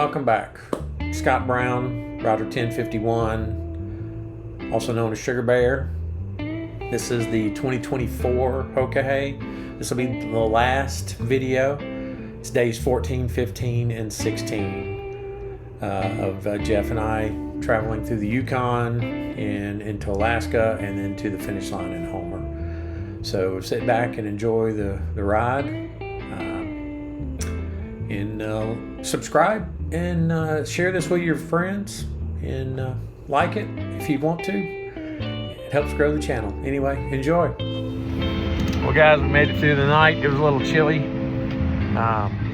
welcome back. Scott Brown, Router 1051, also known as Sugar Bear. This is the 2024 Hoka Hey. This will be the last video. It's days 14, 15, and 16 of Jeff and I traveling through the Yukon and into Alaska and then to the finish line in Homer. So sit back and enjoy the ride. And subscribe and share this with your friends and like it if you want to. It helps grow the channel. Anyway, enjoy. Well guys, we made it through the night. It was a little chilly.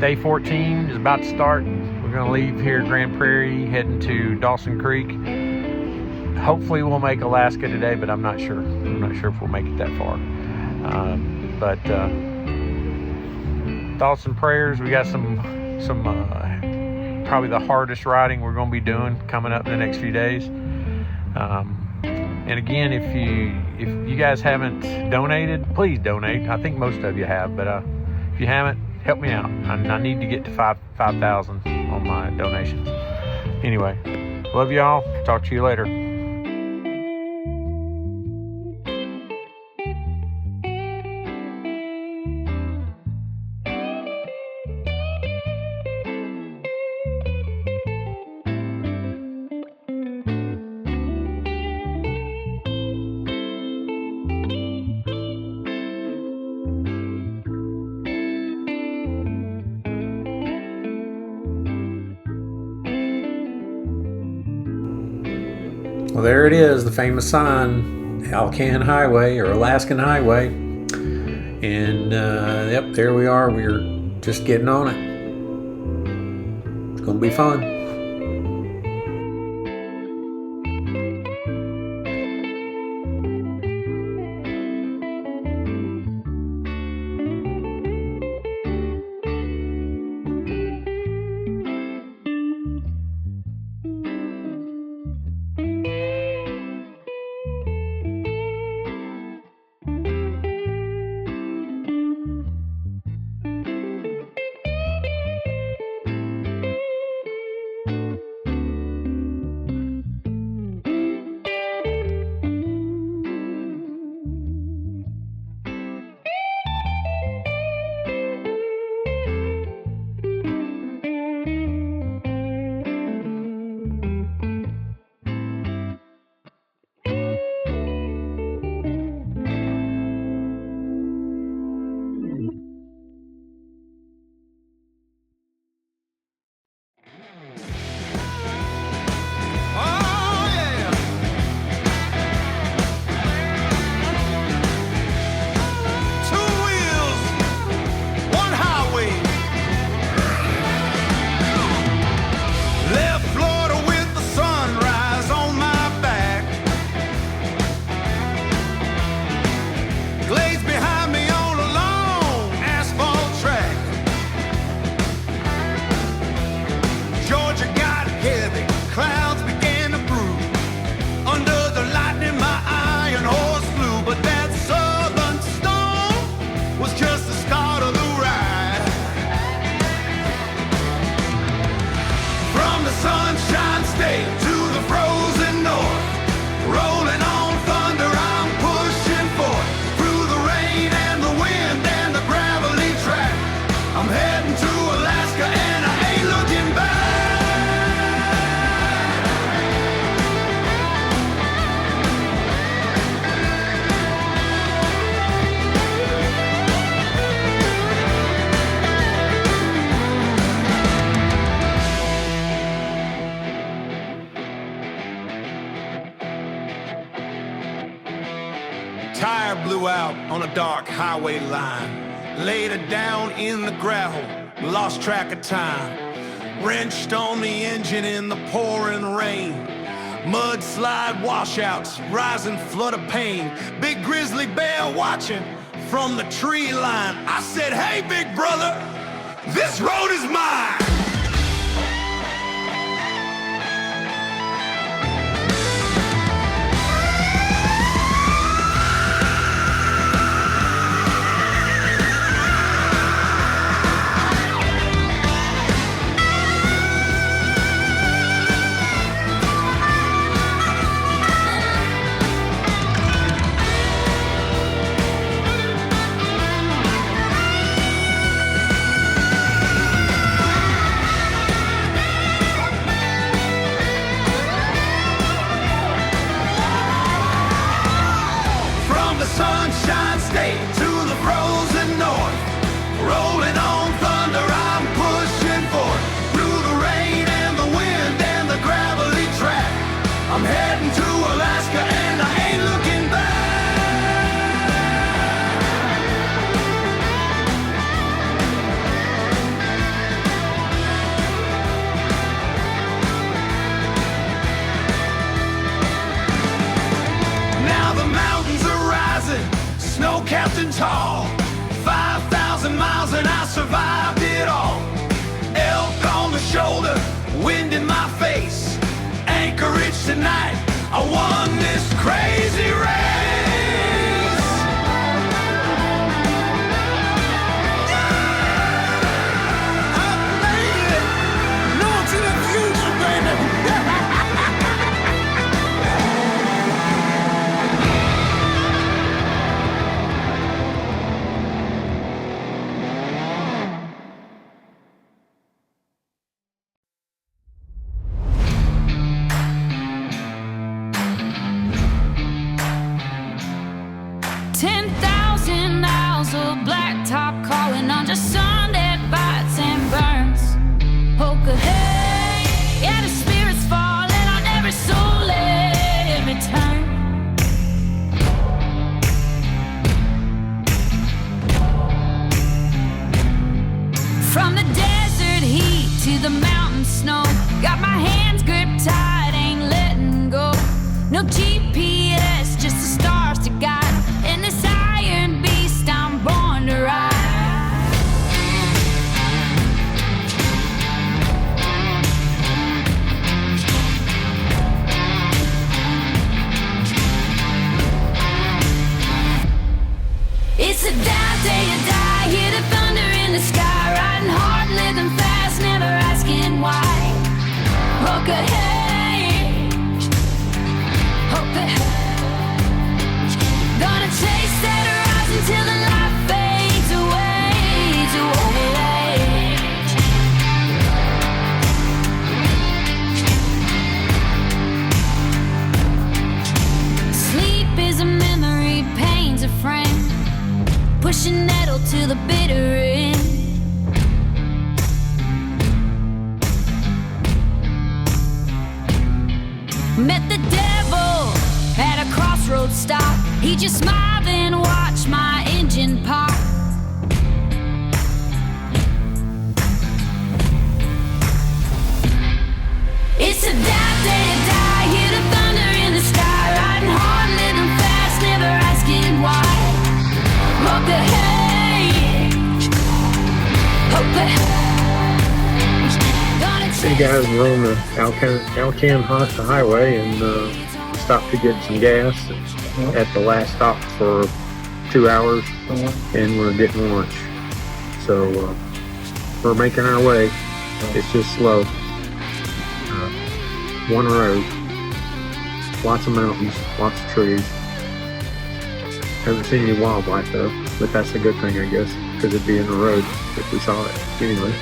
Day 14 is about to start. We're going to leave here at Grand Prairie, heading to Dawson Creek. Hopefully we'll make Alaska today, but I'm not sure. I'm not sure if we'll make it that far. Thoughts and prayers. We got some probably the hardest riding we're going to be doing coming up in the next few days. And again, if you guys haven't donated, please donate. I think most of you have, but if you haven't, help me out. I need to get to 5,000 on my donations. Anyway, love y'all. Talk to you later. Well, there it is, the famous sign, Alcan Highway or Alaskan Highway. And yep, there we are. We're just getting on it. It's going to be fun. Tire blew out on a dark highway line. Laid her down in the gravel, lost track of time. Wrenched on the engine in the pouring rain. Mudslide washouts, rising flood of pain. Big grizzly bear watching from the tree line. I said, hey big brother, this road is mine. old Captain Tall. 5,000 miles and I survived it all. Elk on the shoulder, wind in my face. Anchorage tonight, I won this crazy race. Hoka hey, yeah, the spirit's falling on every soul, every turn. From the desert heat to the mountain snow, got my hands gripped tight, ain't letting go. No GPS, just the stars to guide. In this iron beast, I'm born to ride. It's a die, day or die, hear the thunder in the sky. Riding hard, living fast, never asking why. Hoka hey, Hoka hey. Gonna chase that horizon till the light fades away. Sleep is a memory, pain's a friend. Pushing nettle to the bitter end. Met the devil at a crossroads stop. He just smiled and watched my engine pop. It's a die, day to die, hear the thunder in the sky. Riding hard, living fast, never asking why. Hoka hey, Hoka hey. Hey guys, we're on the Alcan Highway and stopped to get some gas at the last stop for 2 hours, and we're getting lunch. So we're making our way. It's just slow. One road, lots of mountains, lots of trees. Haven't seen any wildlife though, but that's a good thing, I guess, because it'd be in the road if we saw it anyway.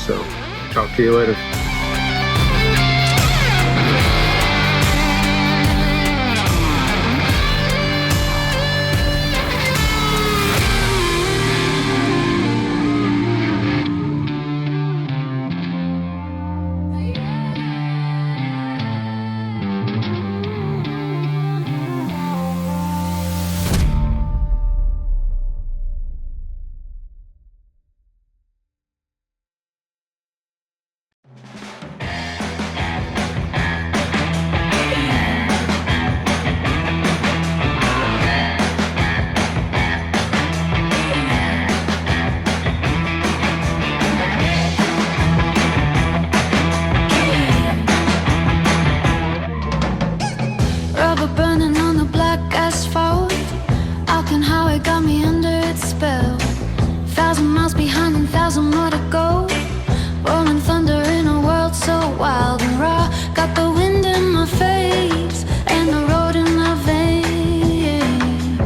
So, talk to you later. Burning on the black asphalt, Alcan Highway got me under its spell. 1,000 miles behind and 1,000 more to go. Rolling thunder in a world so wild and raw. Got the wind in my face and the road in my veins.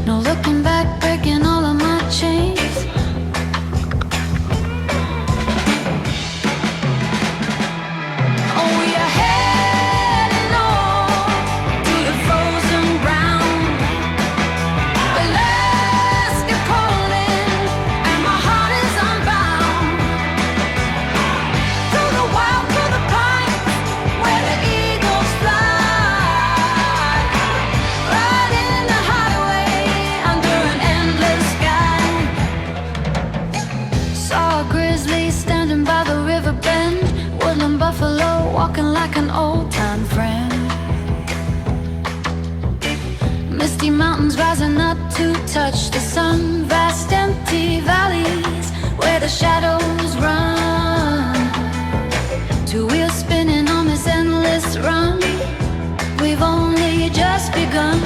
No looking back, breaking all of my chains. Oh, we are heading on to the frozen misty mountains rising up to touch the sun. Vast empty valleys where the shadows run. Two wheels spinning on this endless run. We've only just begun.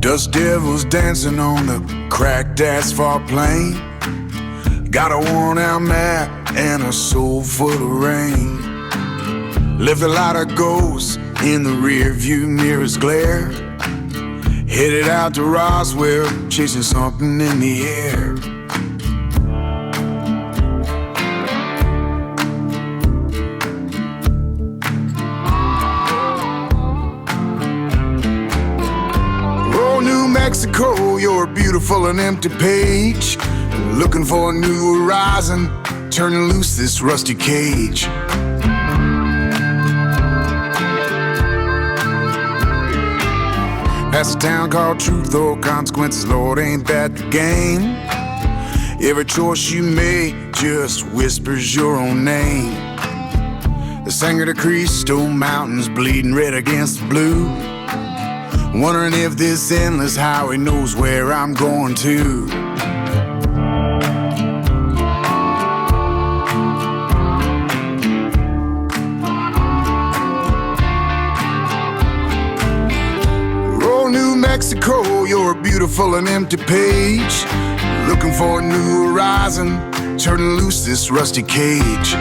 Dust devils dancing on the cracked asphalt plain. Got a worn-out map and a soul full of rain. Left a lot of ghosts in the rear-view mirror's glare. Headed out to Roswell, chasing something in the air. Mexico, you're a beautiful and empty page. Looking for a new horizon, turning loose this rusty cage. That's a town called Truth or Consequences, Lord, ain't that the game? Every choice you make just whispers your own name. The Sangre de Cristo Mountains bleeding red against the blue. Wondering if this endless highway knows where I'm going to. Oh, New Mexico, you're a beautiful and empty page. Looking for a new horizon, turning loose this rusty cage.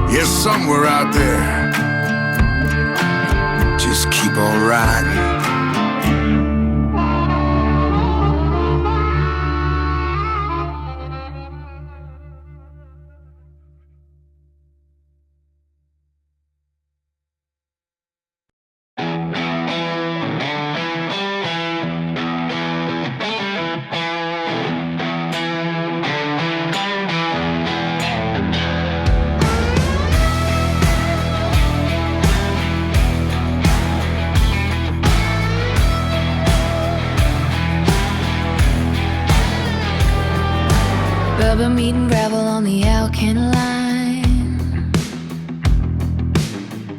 Yes, somewhere out there. Just keep on riding. Rubber meat and gravel on the Alcan line.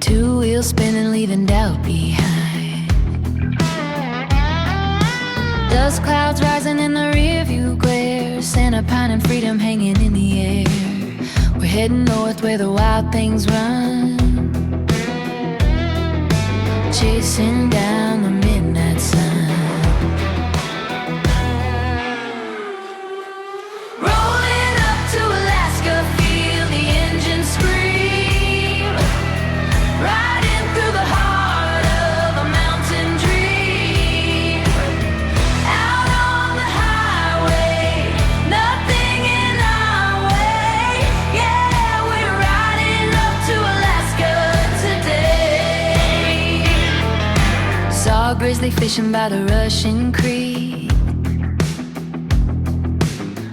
Two wheels spinning, leaving doubt behind. Dust clouds rising in the rearview glare. Center pine and freedom hanging in the air. We're headed heading north where the wild things run, chasing down the midnight sun. Rolling up to Alaska, feel the engine scream, riding through the heart of a mountain dream. Out on the highway, nothing in our way. Yeah, we're riding up to Alaska today. Saw a grizzly fishing by the Russian Creek,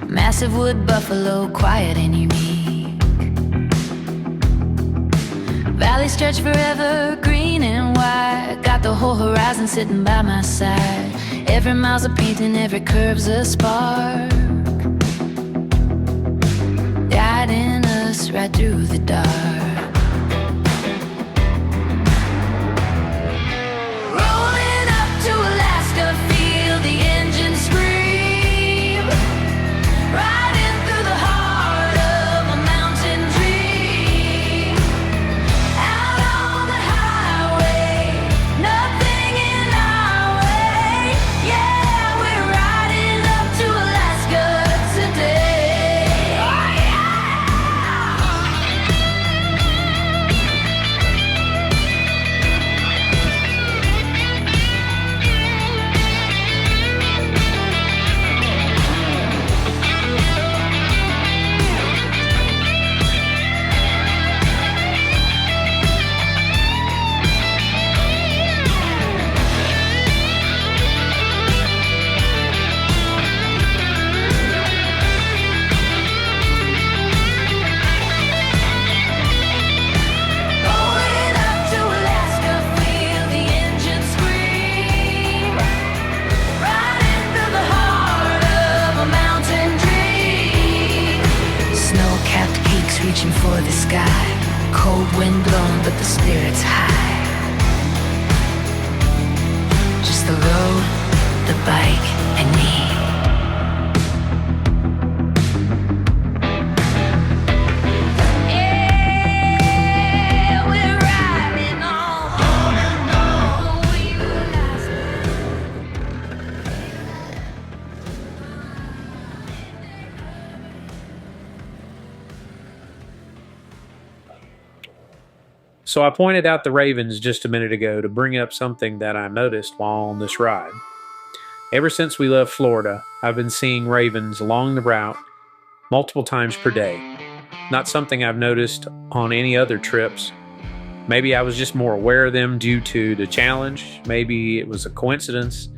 massive wood buffalo, quiet and unique. Valley stretch forever, green and white. Got the whole horizon sitting by my side. Every mile's a painting, every curve's a spark, guiding us right through the dark. Rolling up to Alaska, feel the engine scream, riding through the heart of a mountain dream. Out on the highway, nothing in our way. Yeah, we're riding up to Alaska today. Oh, yeah! Rolling up to Alaska, feel the engine scream, riding through the heart of a mountain dream. Snow-capped peaks reaching for the sky, cold wind blowing but the spirit's high. Just the road, the bike, and me. Yeah, we're riding on to Alaska. So I pointed out the ravens just a minute ago to bring up something that I noticed while on this ride. Ever since we left Florida, I've been seeing ravens along the route multiple times per day. Not something I've noticed on any other trips. Maybe I was just more aware of them due to the challenge. Maybe it was a coincidence.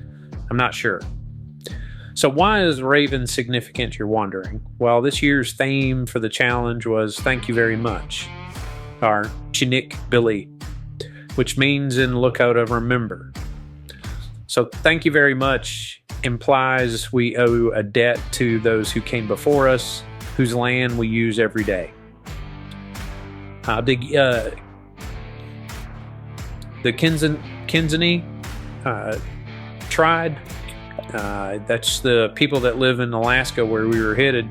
I'm not sure. So why is raven significant, you're wondering? Well, this year's theme for the challenge was "Thank you very much," our Chinook Billy, which means in Lakota remember. So thank you very much implies we owe a debt to those who came before us, whose land we use every day. The Kinzani tribe, that's the people that live in Alaska where we were headed,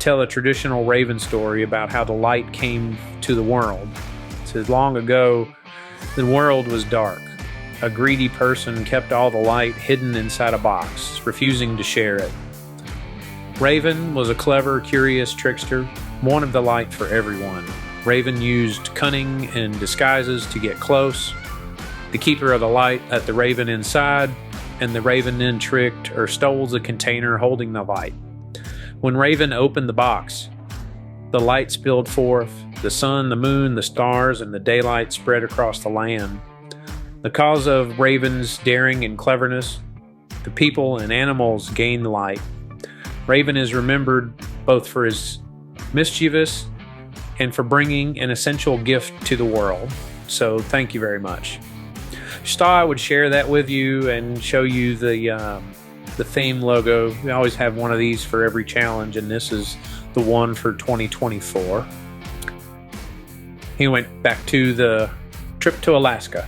tell a traditional raven story about how the light came to the world. It says long ago, the world was dark. A greedy person kept all the light hidden inside a box, refusing to share it. Raven was a clever, curious trickster, wanted the light for everyone. Raven used cunning and disguises to get close. The keeper of the light let the raven inside, and the raven then tricked or stole the container holding the light. When Raven opened the box, the light spilled forth. The sun, the moon, the stars, and the daylight spread across the land. The cause of Raven's daring and cleverness, the people and animals gained the light. Raven is remembered both for his mischievous and for bringing an essential gift to the world. So thank you very much. Just thought I would share that with you and show you the theme logo. We always have one of these for every challenge, and this is the one for 2024. He went back to the trip to Alaska.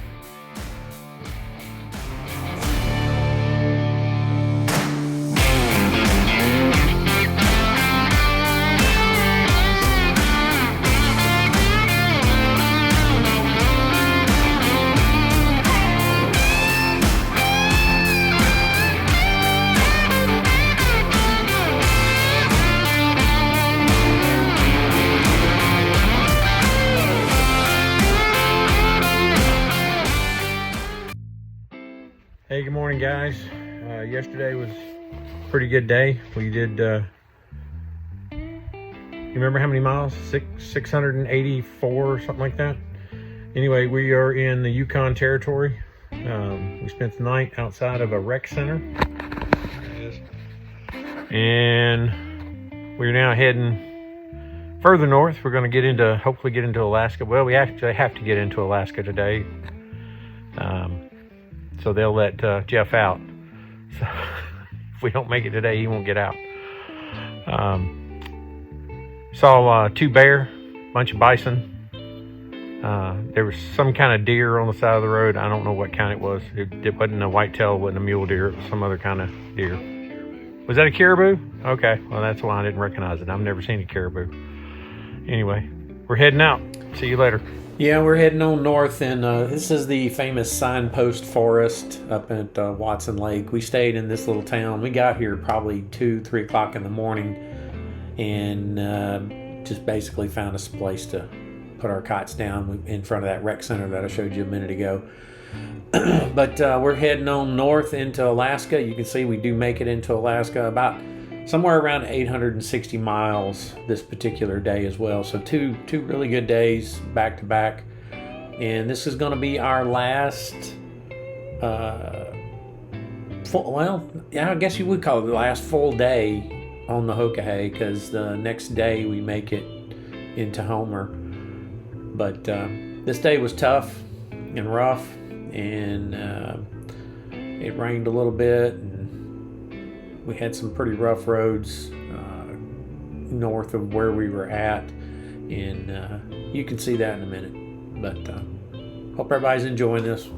Good morning, guys. Yesterday was a pretty good day. We did, you remember how many miles? 684 or something like that. Anyway, we are in the Yukon territory. We spent the night outside of a rec center. And we're now heading further north. We're going to hopefully get into Alaska. Well, we actually have to get into Alaska today. So they'll let Jeff out. So if we don't make it today, he won't get out. Saw 2 bear, bunch of bison. There was some kind of deer on the side of the road. I don't know what kind it was. It wasn't a whitetail, it wasn't a mule deer. It was some other kind of deer. Was that a caribou? Okay, well that's why I didn't recognize it. I've never seen a caribou. Anyway, we're heading out. See you later. Yeah, we're heading on north, and this is the famous signpost forest up at Watson Lake. We stayed in this little town. We got here probably 2-3 o'clock in the morning, and just basically found us a place to put our cots down in front of that rec center that I showed you a minute ago. But we're heading on north into Alaska. You can see we do make it into Alaska about somewhere around 860 miles this particular day as well. So two really good days back to back. And this is going to be our last, I guess you would call it the last full day on the Hoka Hey, because the next day we make it into Homer. But this day was tough and rough, and it rained a little bit, and we had some pretty rough roads north of where we were at, and you can see that in a minute. But hope everybody's enjoying this.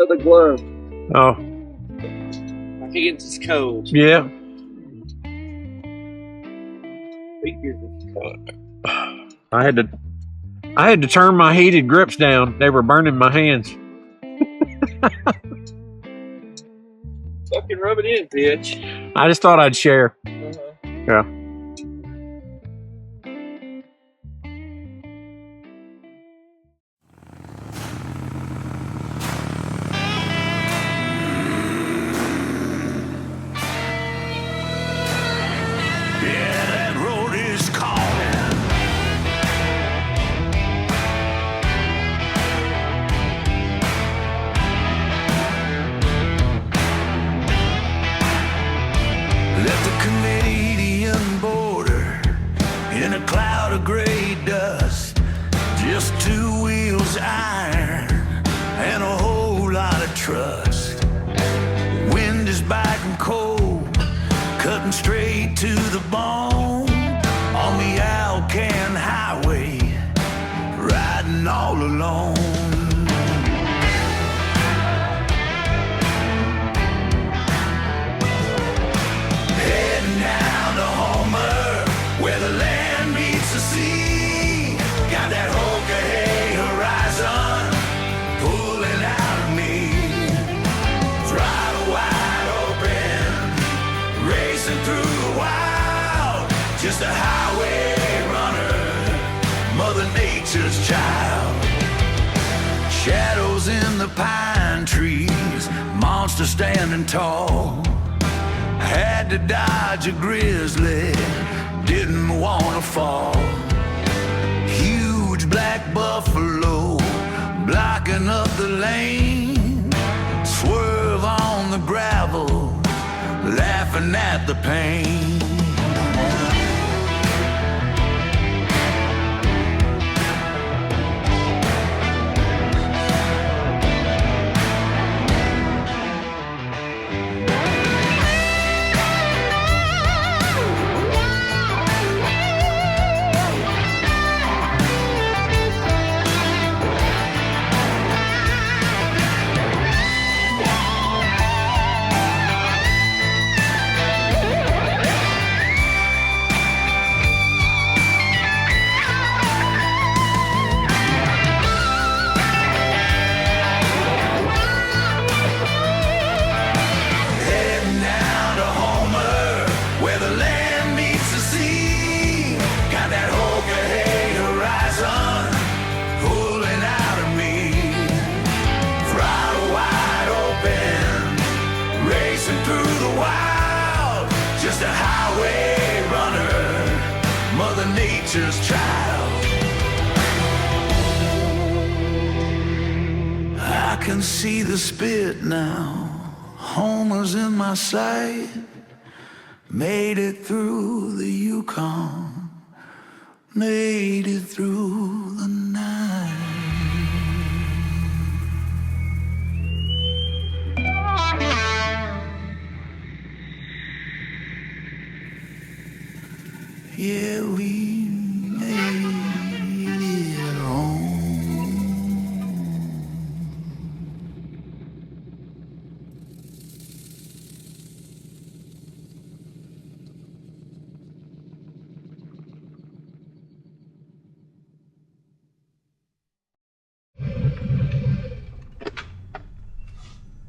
The glove. Oh, My hands is cold. yeah. Fingers is cold. I had to turn my heated grips down. They were burning my hands. Fucking rub it in, bitch. I just thought I'd share. Yeah. Yeah, that road is calling. Left the Canadian border in a cloud of gray dust. Just 2 wheels iron and a whole lot of trust. Wind is biting cold, cutting straight to the bone on the Alcan Highway, riding all alone. Heading down to Homer, where the land meets the sea. Got that Hoka Hey horizon pulling out of me. Throttle wide open, racing through the wild, just a highway runner, Mother Nature's child. Shadows in the pine trees, monster standing tall. Had to dodge a grizzly, didn't wanna fall. Huge black buffalo blocking up the lane. Swerve on the gravel, laughing at the pain. just a highway runner, Mother Nature's child. I can see the spit now, Homer's in my sight. Made it through the Yukon, made it through the night. Yeah, we made it home.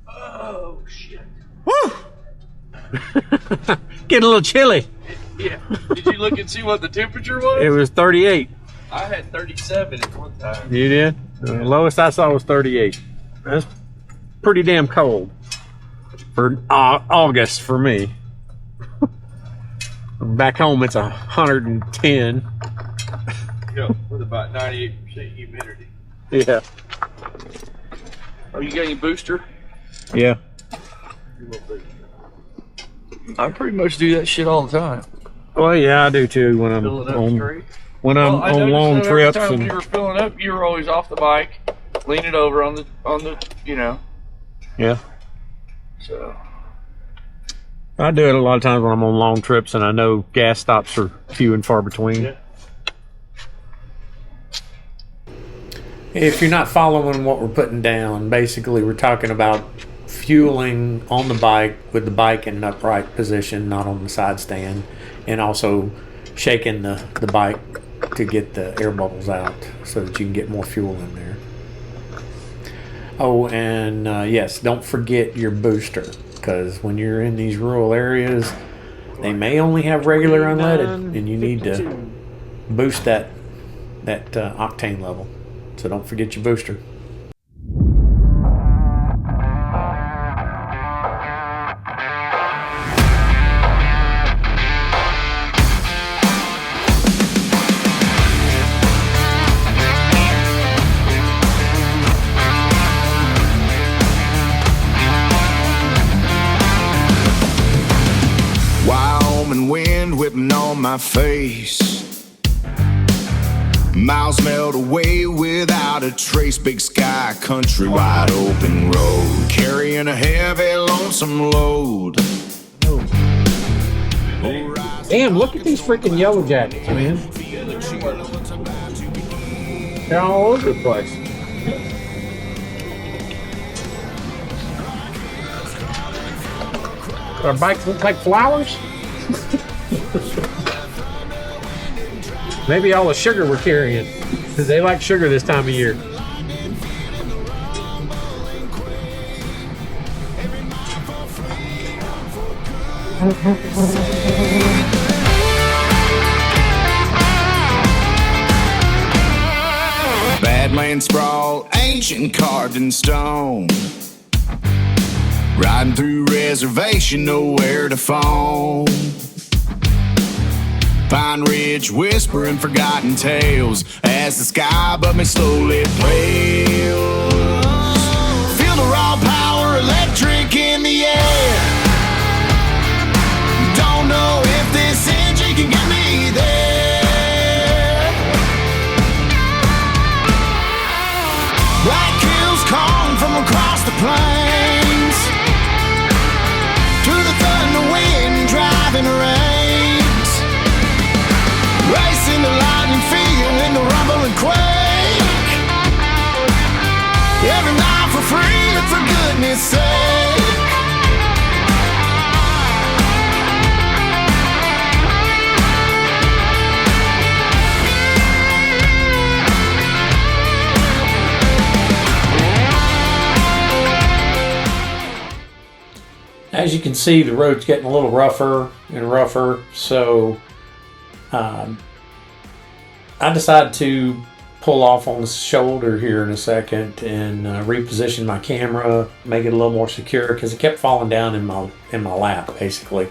Oh, shit. Getting a little chilly. Yeah. Did you look and see what the temperature was? It was 38. I had 37 at one time. You did? The lowest I saw was 38. That's pretty damn cold for August for me. Back home it's 110. Yeah, with about 98% humidity. Yeah. Oh, you got any booster? Yeah. I pretty much do that shit all the time. Well, yeah, I do too when I'm Fill it up on straight. on long trips. Every time And you were filling up, you were always off the bike, leaning over on the you know. yeah, So I do it a lot of times when I'm on long trips and I know gas stops are few and far between. yeah. If you're not following what we're putting down, basically we're talking about fueling on the bike with the bike in an upright position, not on the side stand, and also shaking the bike to get the air bubbles out so that you can get more fuel in there. Oh, and yes, don't forget your booster, because when you're in these rural areas, they may only have regular unleaded, and you need to boost that octane level. So don't forget your booster. Wyoming wind whipping on my face. Miles melt away without a trace. Big sky, country, wide open road. Carrying a heavy, lonesome load. Damn, look at these freaking yellow jackets, man. They're all over the place. Our bikes look like flowers? Maybe all the sugar we're carrying, because they like sugar this time of year. Badlands sprawl, ancient carved in stone. Riding through reservation, nowhere to phone. Pine Ridge whispering forgotten tales as the sky above me slowly pales. Feel the raw power, electric in the air. Don't know if this engine can get me there. Black hills calling from across the plains, to the thunder wind driving rain. Racing the lightning, feeling the rumble and quake. Every mile for freedom, for goodness sake. As you can see, the road's getting a little rougher and rougher, so I decided to pull off on the shoulder here in a second and reposition my camera, make it a little more secure, because it kept falling down in my lap basically.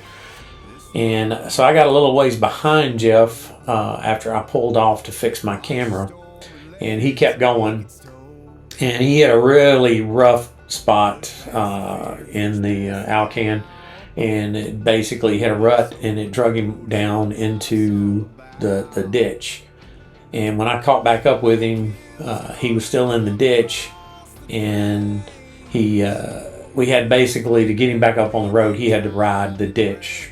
And so I got a little ways behind Jeff after I pulled off to fix my camera, and he kept going, and he had a really rough spot in the Alcan, and it basically hit a rut, and it drug him down into the ditch. And when I caught back up with him, he was still in the ditch, and we had basically, to get him back up on the road, he had to ride the ditch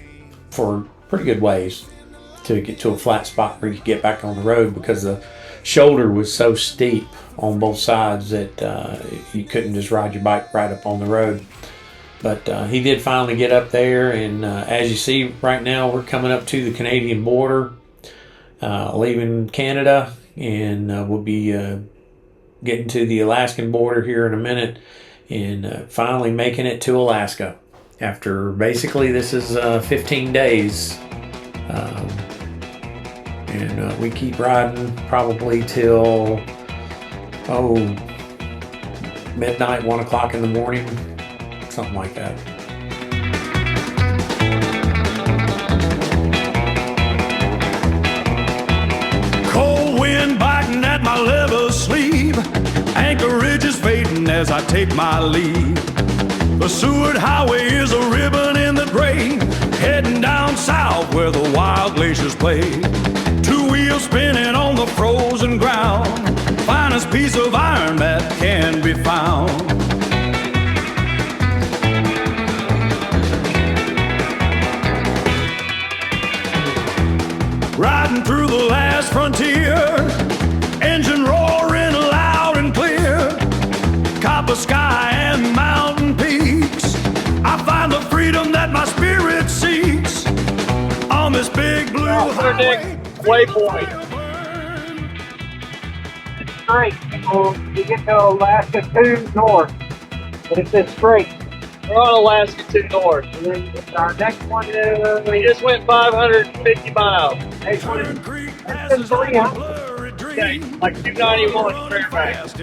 for pretty good ways to get to a flat spot where he could get back on the road, because the shoulder was so steep on both sides that you couldn't just ride your bike right up on the road. But he did finally get up there, and as you see right now, we're coming up to the Canadian border, leaving Canada, and we'll be getting to the Alaskan border here in a minute, and finally making it to Alaska after basically this is 15 days. And we keep riding probably till midnight, 1 o'clock in the morning, something like that. Cold wind biting at my leather sleeve, anchorage is fading as I take my leave. The Seward Highway is a ribbon in the gray, heading down south where the wild glaciers play. Two wheels spinning on the frozen ground, finest piece of iron that can be found. Riding through the last frontier, engine roaring loud and clear, copper sky and mountain peaks, I find the freedom that my spirit seeks on this big blue highway. Waypoint. Straight. You get to Alaska 2 north, but it says straight. We're on Alaska 2 North. And then our next one is We just went 550 miles. next one is 300. Okay, like 291 Fairbanks.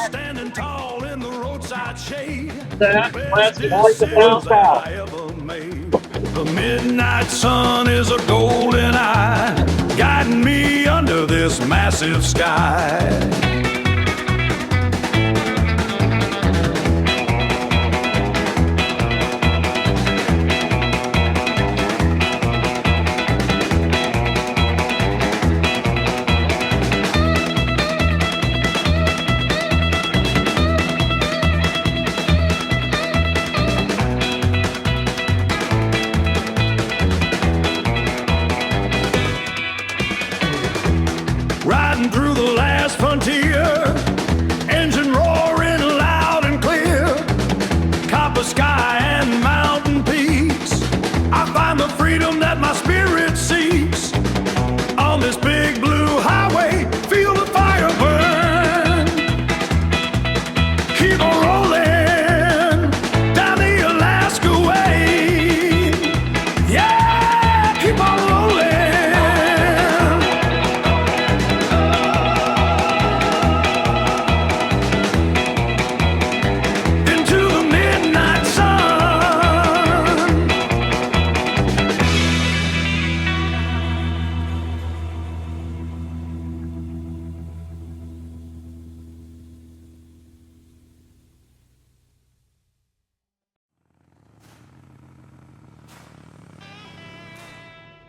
Standing tall in the roadside shade. That Alaska That's the down south. The midnight sun is a golden eye, guiding me under this massive sky. Riding through the last frontier, engine roaring loud and clear, copper sky and mountain peaks, I find the freedom that my spirit seeks on this big blue highway. Feel the fire burn, keep on rolling down the Alaska way. Yeah, keep on rolling.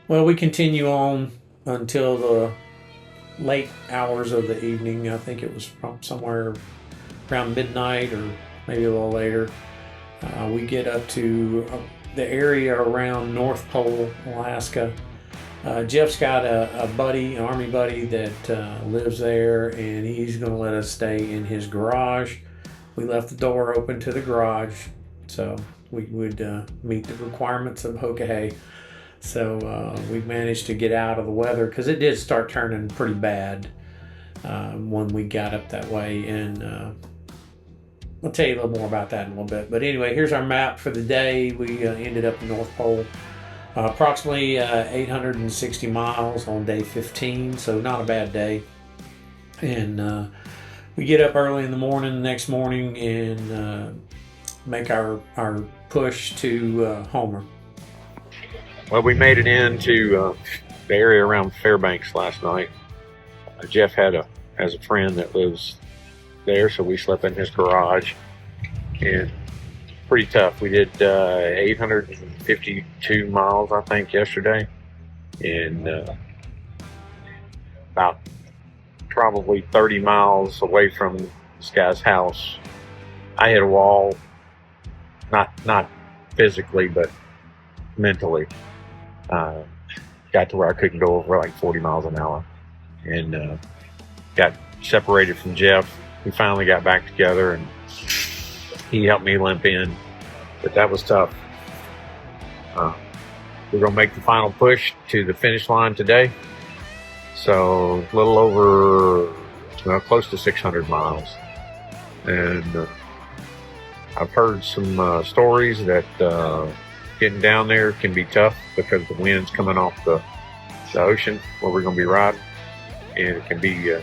Well, we continue on until the late hours of the evening. I think it was somewhere around midnight or maybe a little later. We get up to the area around North Pole, Alaska. Jeff's got a buddy, an Army buddy that lives there, and he's going to let us stay in his garage. We left the door open to the garage so we would meet the requirements of Hoka Hey. So we managed to get out of the weather because it did start turning pretty bad when we got up that way, and I'll tell you a little more about that in a little bit. But anyway, here's our map for the day. We ended up in North Pole, approximately 860 miles on day 15, so not a bad day. And we get up early in the morning the next morning, and make our push to Homer? Well, we made it into the area around Fairbanks last night. Jeff has a friend that lives there, so we slept in his garage, and pretty tough. We did 852 miles, I think, yesterday, and about probably 30 miles away from this guy's house, I hit a wall, not physically, but mentally. Got to where I couldn't go over like 40 miles an hour, and got separated from Jeff. We finally got back together, and he helped me limp in, but that was tough. We're gonna make the final push to the finish line today. So a little over, close to 600 miles. And I've heard some stories that getting down there can be tough because the wind's coming off the ocean where we're gonna be riding, and it can be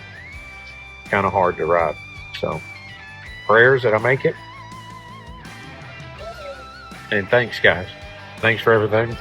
kind of hard to ride. So prayers that I make it. And thanks, guys. Thanks for everything.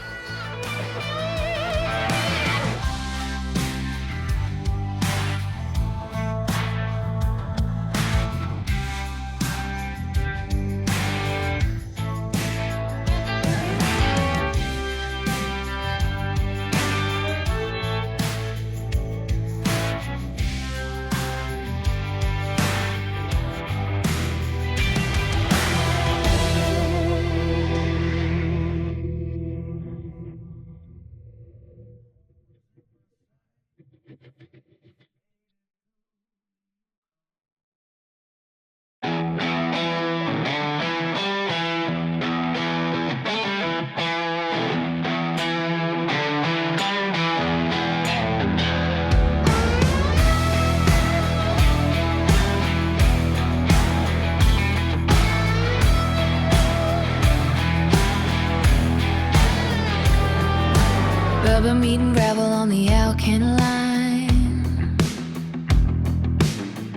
Rubber meeting gravel on the Alcan line.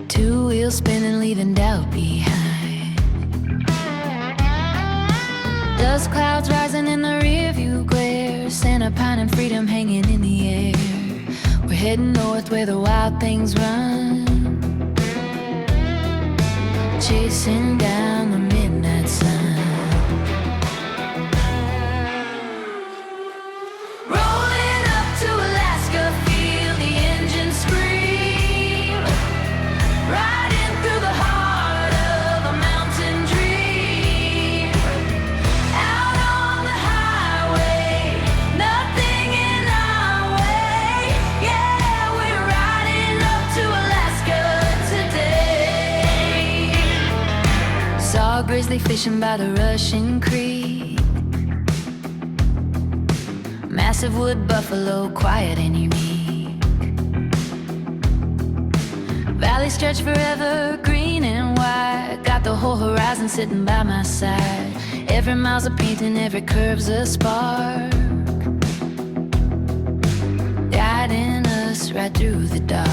Two wheels spinning, leaving doubt behind. Dust clouds rising in the rearview glare. Santa pine and freedom hanging in the air. We're heading north where the wild things run, chasing down the midnight sun. Grizzly fishing by the rushing creek. Massive wood buffalo, quiet and unique. Valley stretch forever, green and white. Got the whole horizon sitting by my side. Every mile's a painting, every curve's a spark, guiding us right through the dark.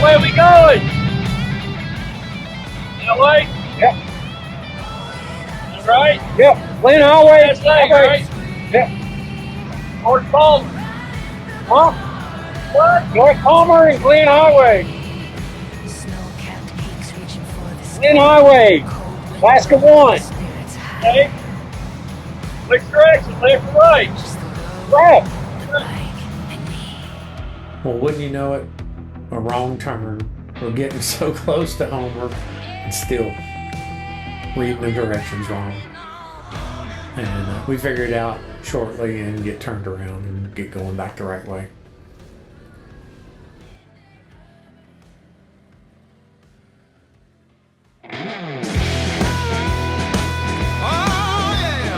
Where are we going? That way? Yep. That's right? Yep. Lynn Highway. That's right? Yep. North Palmer. Huh? What? North Palmer and Glen Highway. Glen Highway. Alaska 1. Okay. Which direction? Left or right? Right. Well, wouldn't you know it? A wrong turn. We're getting so close to Homer and still reading the directions wrong. And we figure it out shortly and get turned around and get going back the right way. Oh, yeah.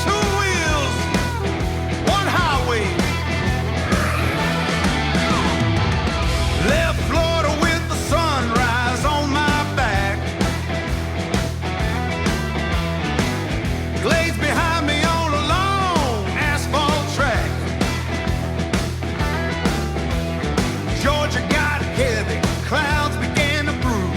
Two wheels, one highway. Left Florida with the sunrise on my back. Glades behind me on a long asphalt track. Georgia got heavy, clouds began to brew.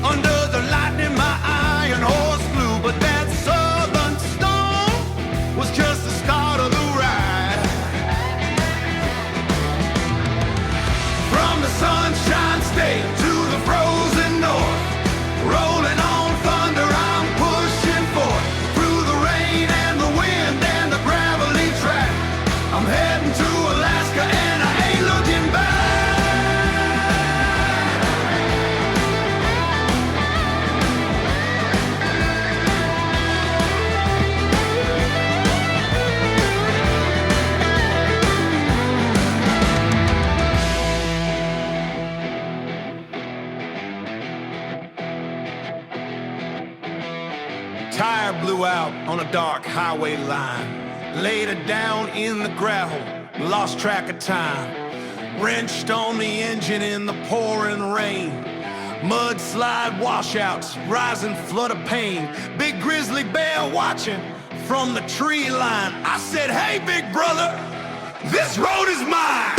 Under the lightning, my iron horse flew. But that southern storm was just the start of the ride. From the sunshine state to the frozen north, rolling on thunder, I'm pushing forth. Through the rain and the wind and the gravelly track, I'm heading to Alaska and I ain't looking back. Tire blew out on a dark highway line. Laid her down in the gravel, lost track of time. Wrenched on the engine in the pouring rain. Mudslide washouts, rising flood of pain. Big grizzly bear watching from the tree line. I said, hey, big brother, this road is mine.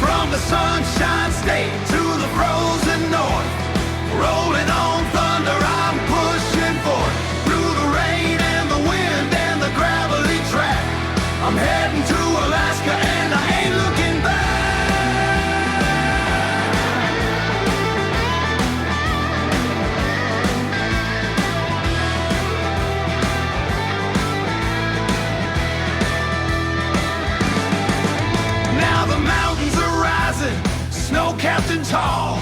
From the sunshine state to the frozen north, rolling on thunder, I'm pushing forth. Through the rain and the wind and the gravelly track, I'm heading to Alaska and I ain't looking back. Now the mountains are rising, snow-capped and tall.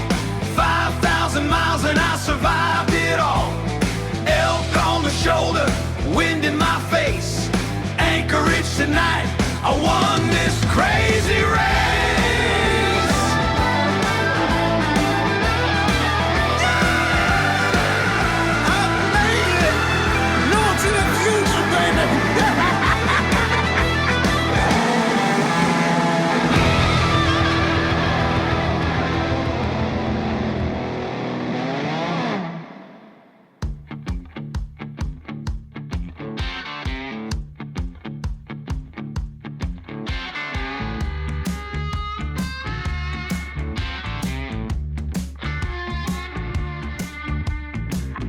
5,000 miles and I survived it all. Elk on the shoulder, wind in my face. Anchorage tonight, I won this crazy race. I made it, north to the future, baby.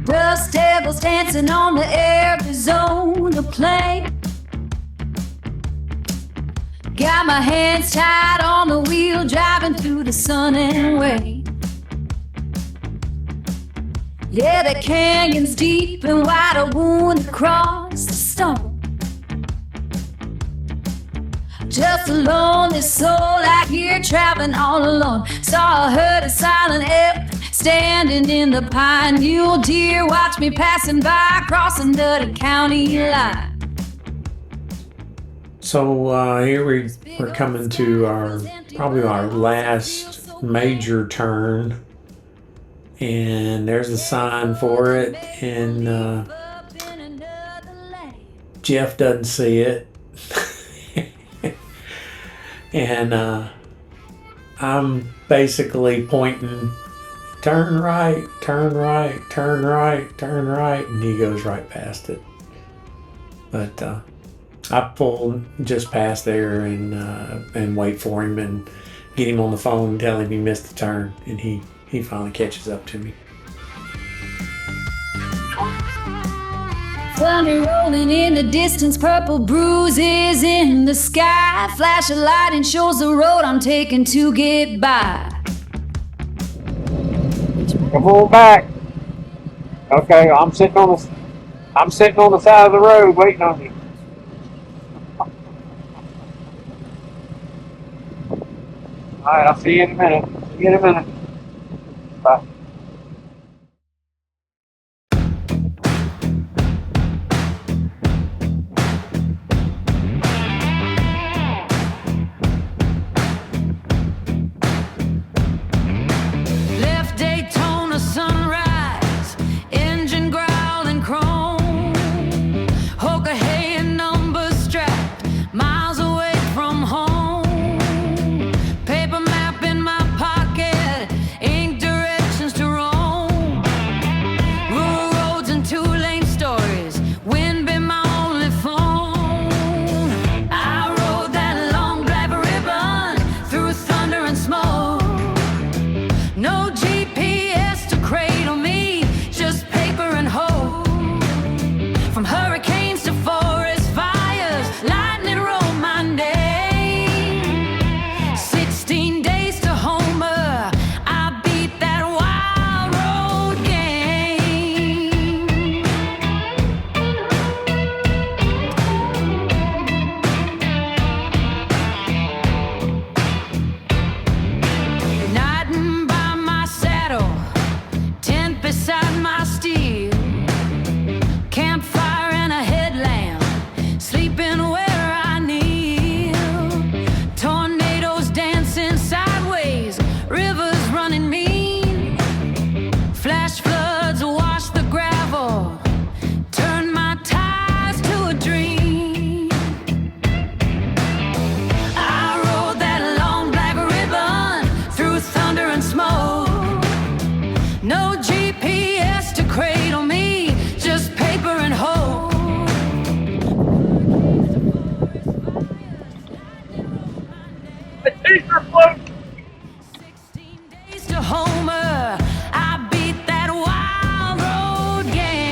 Dust devils dancing on the Arizona plain. Got my hands tied on the wheel, driving through the sun and rain. Yeah, the canyon's deep and wide, a wound across the stone. Just a lonely soul out here traveling all alone. Saw a herd of silent elk standing in the pine. Mule deer watch me passing by, crossing the county line. So here we're coming to probably our last major turn, and there's a sign for it, and Jeff doesn't see it, and I'm basically pointing, turn right, turn right, turn right, turn right, and he goes right past it. But I pull just past there and wait for him and get him on the phone and tell him he missed the turn, and he finally catches up to me. Thunder rolling in the distance, purple bruises in the sky. Flash of lightning shows the road I'm taking to get by. Come on back. Okay, I'm sitting on the side of the road waiting on you. All right, I'll see you in a minute. Bye. Left Daytona sunrise, engine growling chrome. Hoka Hey and numbers strapped, miles away from home. Paper map in my pocket, ink directions to roam. Rural roads and two-lane stories, wind be my only phone. I rode that long black ribbon through thunder and smoke. No GPS to cradle me, just paper and hope. From hurricanes to forest fires, lightning roll my name. 16 days to Homer, I beat that wild road game. Nodding by my saddle, tent beside my steel. Campfire and a headlamp, sleeping where I kneel. Tornadoes dancing sideways, rivers running mean. Flash floods wash the gravel, turn my ties to a dream. I rode that long black ribbon through thunder and smoke. No GPS to cradle me, just paper and hope. The teacher float. 16 days to Homer, I beat that wild road game.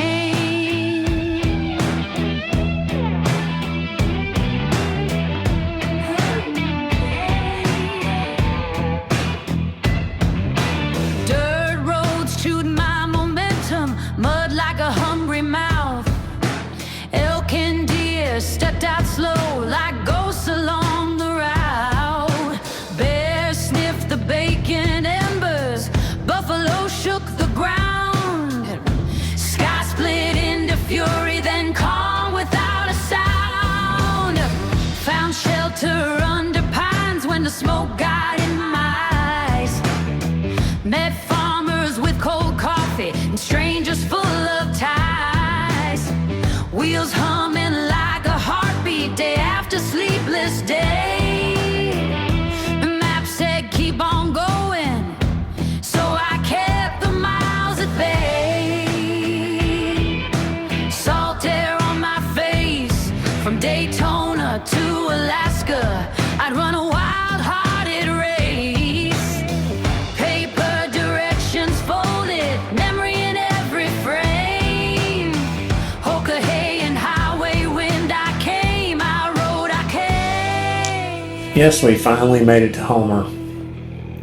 Dirt roads chewed my momentum, mud like a hungry mouth. Elk and deer stepped out slow like ghosts along the route. Bears sniffed the bacon embers, buffalo shook the ground. Sky split into fury, then calm without a sound. Found shelter under pines when the smoke got in my eyes. Met farmers with cold coffee and strangers full of ties. Wheels humming like a heartbeat day after sleepless day. The map said keep on going, so I kept the miles at bay. Salt air on my face, from Daytona to Alaska, I'd run a wild-hearted race. Paper directions folded, memory in every frame. Hoka Hey and highway wind, I came, I rode, I came. Yes, we finally made it to Homer,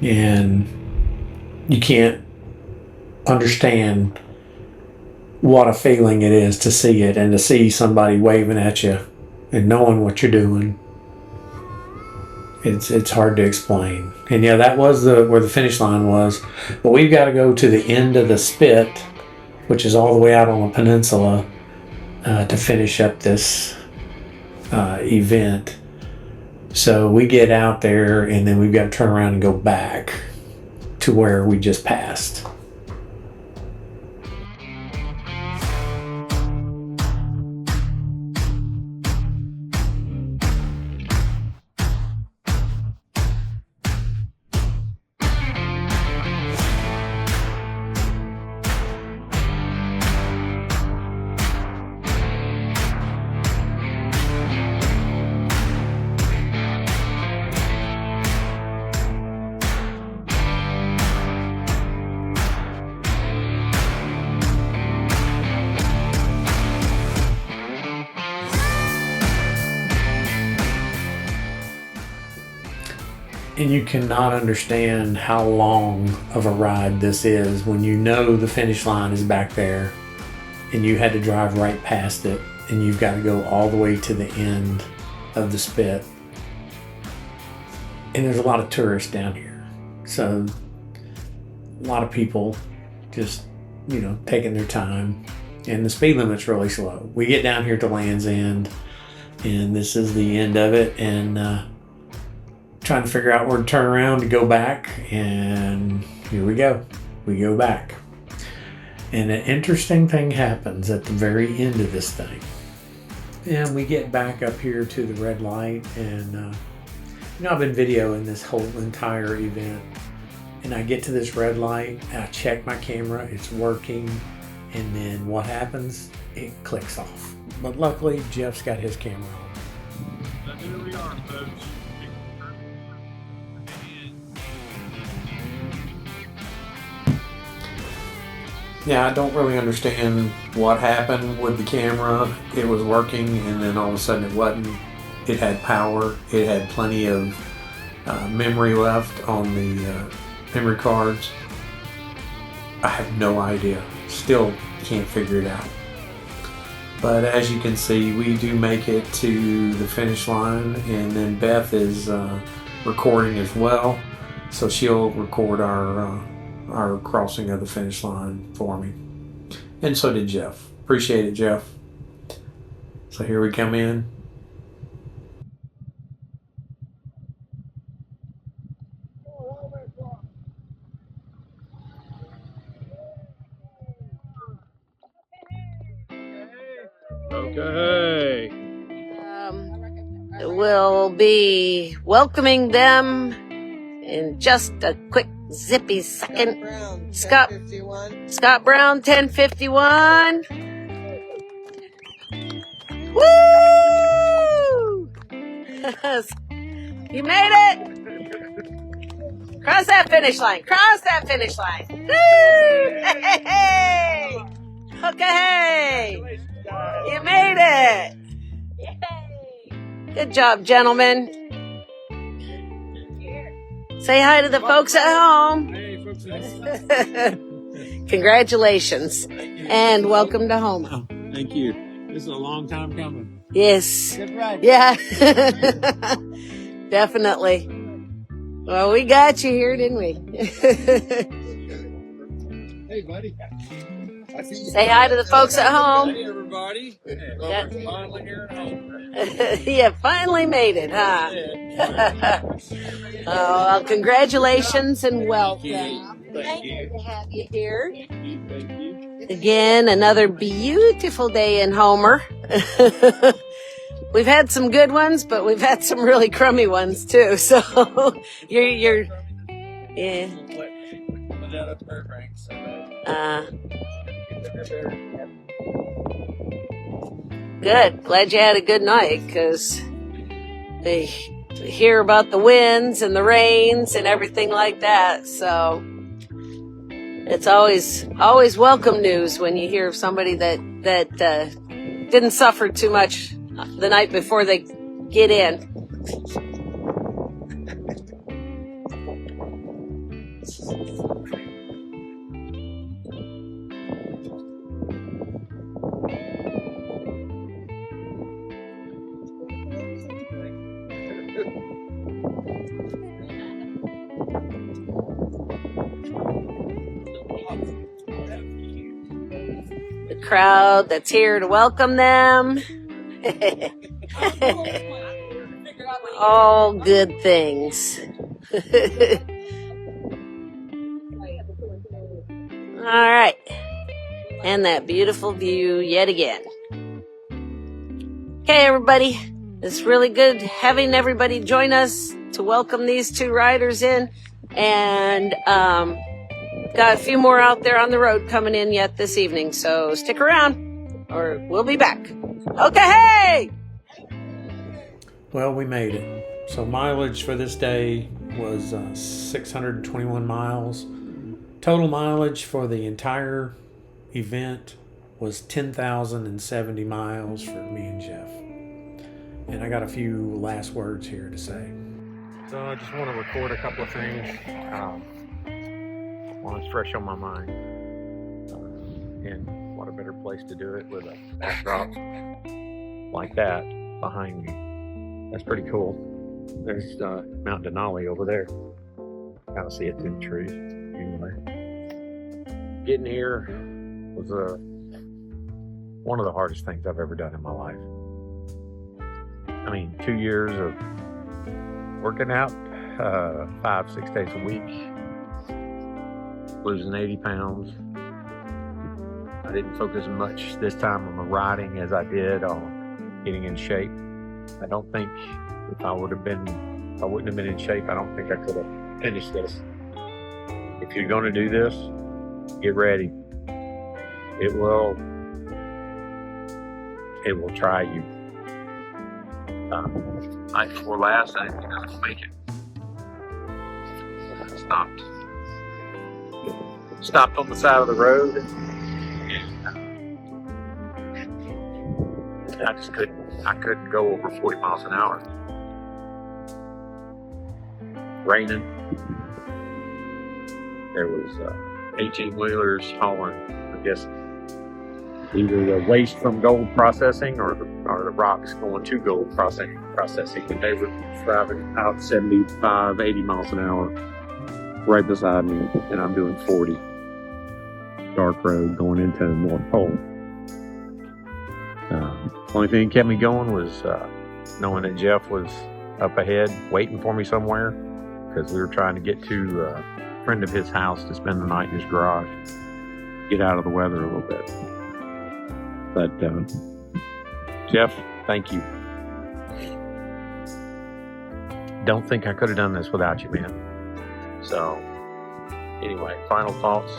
and you can't understand what a feeling it is to see it and to see somebody waving at you and knowing what you're doing. It's hard to explain. And yeah, that was where the finish line was. But we've got to go to the end of the spit, which is all the way out on the peninsula, to finish up this event. So we get out there, and then we've got to turn around and go back to where we just passed. And you cannot understand how long of a ride this is when you know the finish line is back there and you had to drive right past it and you've got to go all the way to the end of the spit. And there's a lot of tourists down here. So a lot of people just, taking their time. And the speed limit's really slow. We get down here to Land's End and this is the end of it. And trying to figure out where to turn around to go back, and here we go. We go back. And an interesting thing happens at the very end of this thing. And we get back up here to the red light, and I've been videoing this whole entire event, and I get to this red light, and I check my camera, it's working, and then what happens? It clicks off. But luckily, Jeff's got his camera on. But here we are, folks. Yeah, I don't really understand what happened with the camera. It was working and then all of a sudden it wasn't. It had power. It had plenty of memory left on the memory cards. I have no idea. Still can't figure it out. But as you can see, we do make it to the finish line, and then Beth is recording as well. So she'll record our crossing of the finish line for me. And so did Jeff. Appreciate it, Jeff. So here we come in. Okay. We'll be welcoming them in just a quick zippy second. Scott Brown, 1051. Woo! You made it! Cross that finish line. Cross that finish line. Woo! Hey, hey! Hoka hey! You made it! Yay! Good job, gentlemen. Say hi to the folks at home. Hey, folks. Congratulations. And welcome to home. Oh, thank you. This is a long time coming. Yes. Good ride. Yeah. Definitely. Well, we got you here, didn't we? Hey, buddy. Say hi to the folks at home. Hey, everybody. Yeah. Finally here at home. You finally made it, huh? Oh, well, congratulations and welcome. Thank you. Good to have you here. Thank you. Again, another beautiful day in Homer. We've had some good ones, but we've had some really crummy ones too. So you're yeah. Good. Glad you had a good night, because they hear about the winds and the rains and everything like that. So it's always welcome news when you hear of somebody that didn't suffer too much the night before they get in. The crowd that's here to welcome them. All good things. All right. And that beautiful view yet again. Okay, everybody. It's really good having everybody join us to welcome these two riders in. And got a few more out there on the road coming in yet this evening. So stick around or we'll be back. Okay, hey! Well, we made it. So mileage for this day was 621 miles. Total mileage for the entire event was 10,070 miles for me and Jeff. And I got a few last words here to say. So I just want to record a couple of things while it's fresh on my mind. And what a better place to do it with a backdrop like that behind me. That's pretty cool. There's Mount Denali over there. Kind of see it through the trees. Anyway, getting here was one of the hardest things I've ever done in my life. I mean, 2 years of working out 5-6 days a week, losing 80 pounds. I didn't focus much this time on the riding as I did on getting in shape. I don't think if I wouldn't have been in shape, I don't think I could have finished this. If you're going to do this, get ready. It will try you. Night before last, I didn't think I was going to make it. Stopped on the side of the road, and I just couldn't go over 40 miles an hour. Raining. There was 18-wheelers hauling, I guess, either the waste from gold processing or the rocks going to gold processing. But they were driving out 75, 80 miles an hour right beside me, and I'm doing 40. Dark road going into the North Pole. Only thing that kept me going was knowing that Jeff was up ahead waiting for me somewhere, because we were trying to get to a friend of his house to spend the night in his garage, get out of the weather a little bit. But Jeff, thank you. Don't think I could have done this without you, man. So anyway, final thoughts.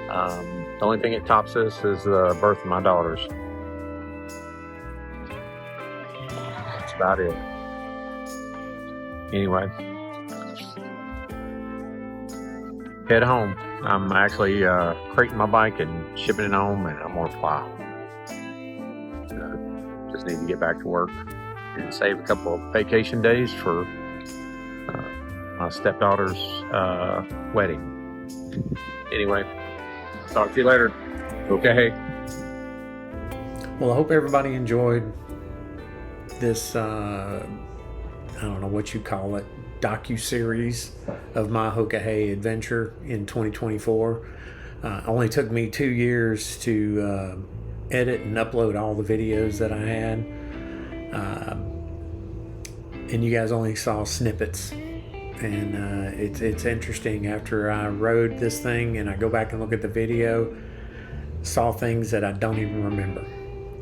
The only thing that tops this is the birth of my daughters. That's about it. Anyway, head home. I'm actually crating my bike and shipping it home, and I'm gonna plow. Just need to get back to work and save a couple of vacation days for my stepdaughter's wedding. Anyway, talk to you later. Okay. Well, I hope everybody enjoyed this, I don't know what you call it, docu-series of my Hoka Hey adventure in 2024. Only took me 2 years to edit and upload all the videos that I had. And you guys only saw snippets. And it's interesting, after I rode this thing and I go back and look at the video, saw things that I don't even remember.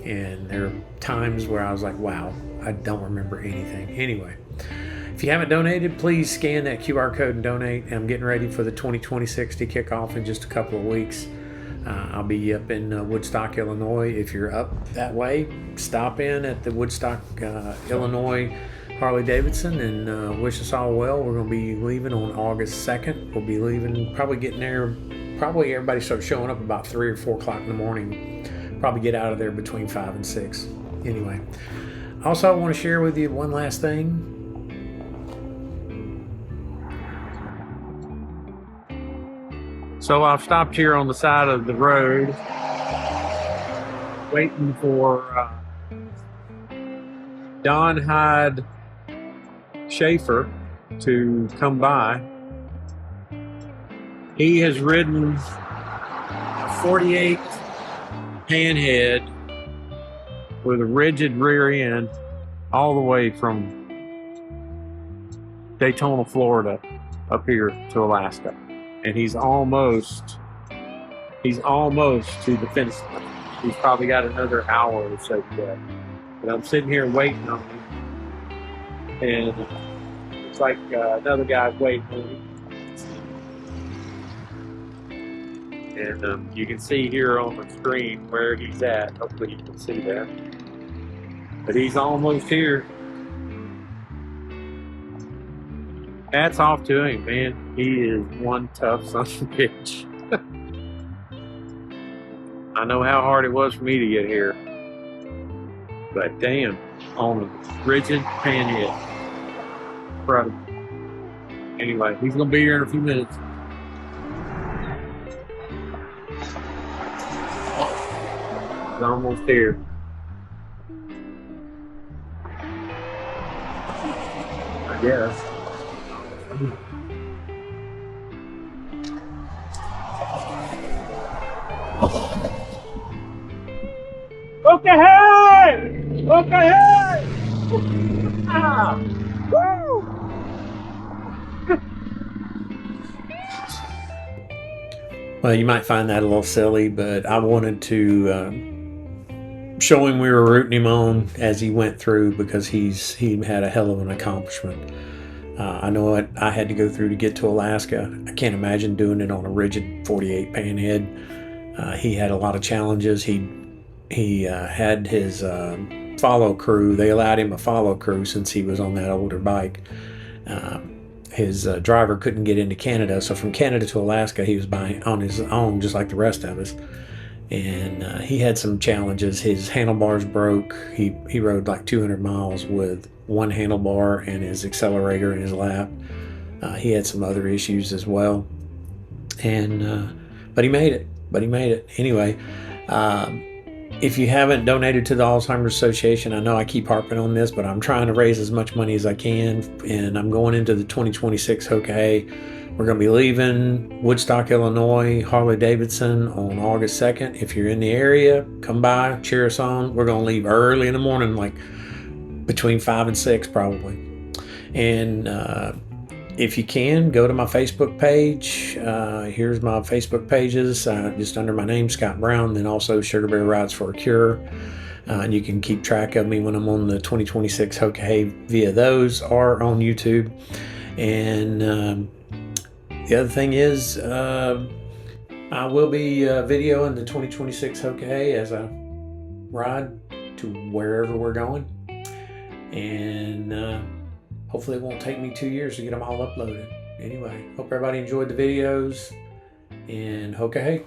And there are times where I was like, wow, I don't remember anything. Anyway, if you haven't donated, please scan that QR code and donate. I'm getting ready for the 2026 to kick off in just a couple of weeks. I'll be up in Woodstock, Illinois. If you're up that way, stop in at the Woodstock, Illinois Harley-Davidson and wish us all well. We're going to be leaving on August 2nd. We'll be leaving, probably getting there, probably everybody starts showing up about 3 or 4 o'clock in the morning. Probably get out of there between 5 and 6. Anyway, also I want to share with you one last thing. So I've stopped here on the side of the road waiting for Don Hyde Schaefer to come by. He has ridden a 48 panhead with a rigid rear end all the way from Daytona, Florida up here to Alaska. And he's almost to the finish line. He's probably got another hour or so yet. But I'm sitting here waiting on him. And it's like another guy's waiting on him. And you can see here on the screen where he's at. Hopefully you can see that. But he's almost here. Hats off to him, man. He is one tough son of a bitch. I know how hard it was for me to get here. But damn, on a rigid panhead. Friday. Anyway, he's gonna be here in a few minutes. He's almost here. I guess. Hoka Hey! Hoka Hey! Ah! Woo! Well, you might find that a little silly, but I wanted to show him we were rooting him on as he went through, because he had a hell of an accomplishment. I know what I had to go through to get to Alaska. I can't imagine doing it on a rigid 48 panhead. He had a lot of challenges. He had his follow crew. They allowed him a follow crew since he was on that older bike. His driver couldn't get into Canada, so from Canada to Alaska he was on his own, just like the rest of us. And he had some challenges. His handlebars broke. He rode like 200 miles with one handlebar and his accelerator in his lap. He had some other issues as well, and but he made it. Anyway, if you haven't donated to the Alzheimer's Association, I know I keep harping on this, but I'm trying to raise as much money as I can, and I'm going into the 2026 Hoka Hey. We're going to be leaving Woodstock, Illinois, Harley-Davidson on August 2nd. If you're in the area, come by, cheer us on. We're going to leave early in the morning, like between 5 and 6 probably. And if you can, go to my Facebook page. Here's my Facebook pages, just under my name, Scott Brown, then also Sugar Bear Rides for a Cure. And you can keep track of me when I'm on the 2026 Hoka Hey via those, or on YouTube. And the other thing is, I will be videoing the 2026 Hoka Hey as I ride to wherever we're going. And hopefully it won't take me 2 years to get them all uploaded. Anyway, hope everybody enjoyed the videos, and Hoka Hey.